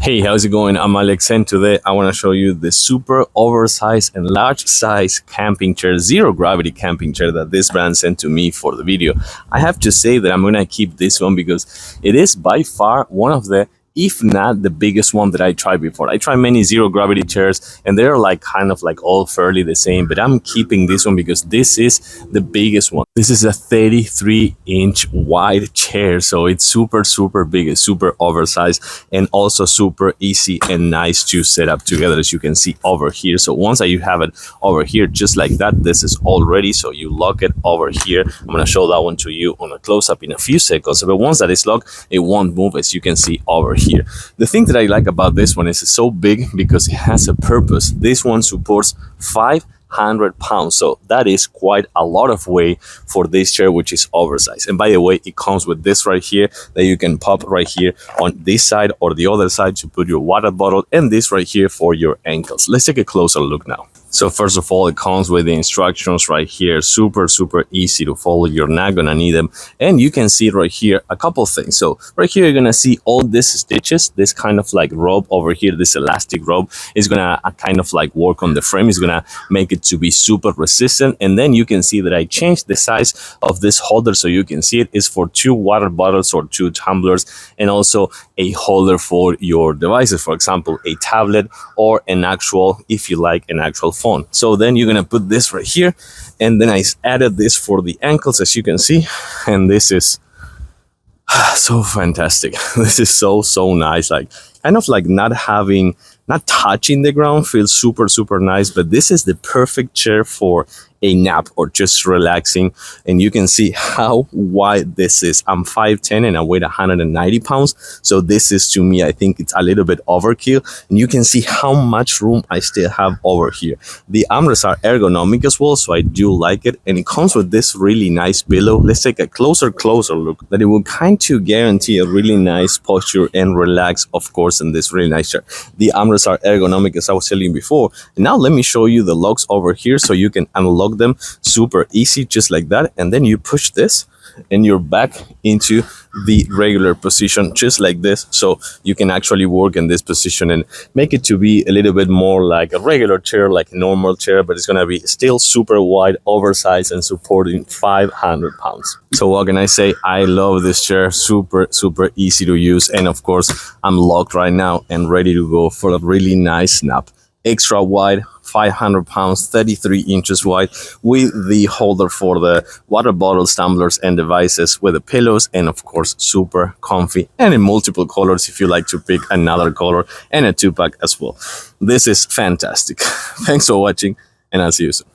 Hey, how's it going? I'm Alex, and today I want to show you the super oversized and large size camping chair, zero gravity camping chair that this brand sent to me for the video. I have to say that I'm going to keep this one because it is by far one of the, if not the biggest one that I tried before. I tried many zero gravity chairs and they're like kind of like all fairly the same, but I'm keeping this one because this is the biggest one. This is a 33-inch wide chair, so it's super big. It's super oversized and also super easy and nice to set up together, as you can see over here. So once you have it over here just like that, this is all ready. So you lock it over here. I'm going to show that one to you on a close-up in a few seconds, but once that is locked, it won't move, as you can see over here. The thing that I like about this one is it's so big because it has a purpose. This one supports 500 pounds, so that is quite a lot of weight for this chair, which is oversized. And by the way, it comes with this right here that you can pop right here on this side or the other side to put your water bottle, and this right here for your ankles. Let's take a closer look now. So first of all, it comes with the instructions right here. Super easy to follow. You're not gonna need them. And you can see right here a couple things. So right here, you're gonna see all these stitches. This kind of like rope over here, this elastic rope is gonna kind of like work on the frame. It's gonna make it to be super resistant. And then you can see that I changed the size of this holder so you can see it is for 2 water bottles or 2 tumblers, and also a holder for your devices, for example, a tablet or an actual, if you like, an actual phone. So then you're gonna put this right here, and then I added this for the ankles, as you can see, and this is so fantastic. This is so nice, like kind of like not touching the ground, feels super nice. But this is the perfect chair for a nap or just relaxing. And you can see how wide this is. I'm 5'10" and I weigh 190 pounds, so this is, to me, I think it's a little bit overkill. And you can see how much room I still have over here. The armrests are ergonomic as well, so I do like it. And it comes with this really nice pillow. Let's take a closer look, that it will kind of guarantee a really nice posture and relax, of course, in this really nice chair. The armrests are ergonomic, as I was telling you before. And now let me show you the locks over here so you can unlock them super easy, just like that. And then you push this and you're back into the regular position, just like this. So you can actually work in this position and make it to be a little bit more like a regular chair, like a normal chair, but it's gonna be still super wide, oversized, and supporting 500 pounds. So what can I say? I love this chair. Super easy to use, and of course I'm locked right now and ready to go for a really nice nap. Extra wide, 500 pounds, 33 inches wide, with the holder for the water bottles, tumblers, and devices, with the pillows, and of course super comfy, and in multiple colors if you like to pick another color, and a 2-pack as well. This is fantastic. Thanks for watching, and I'll see you soon.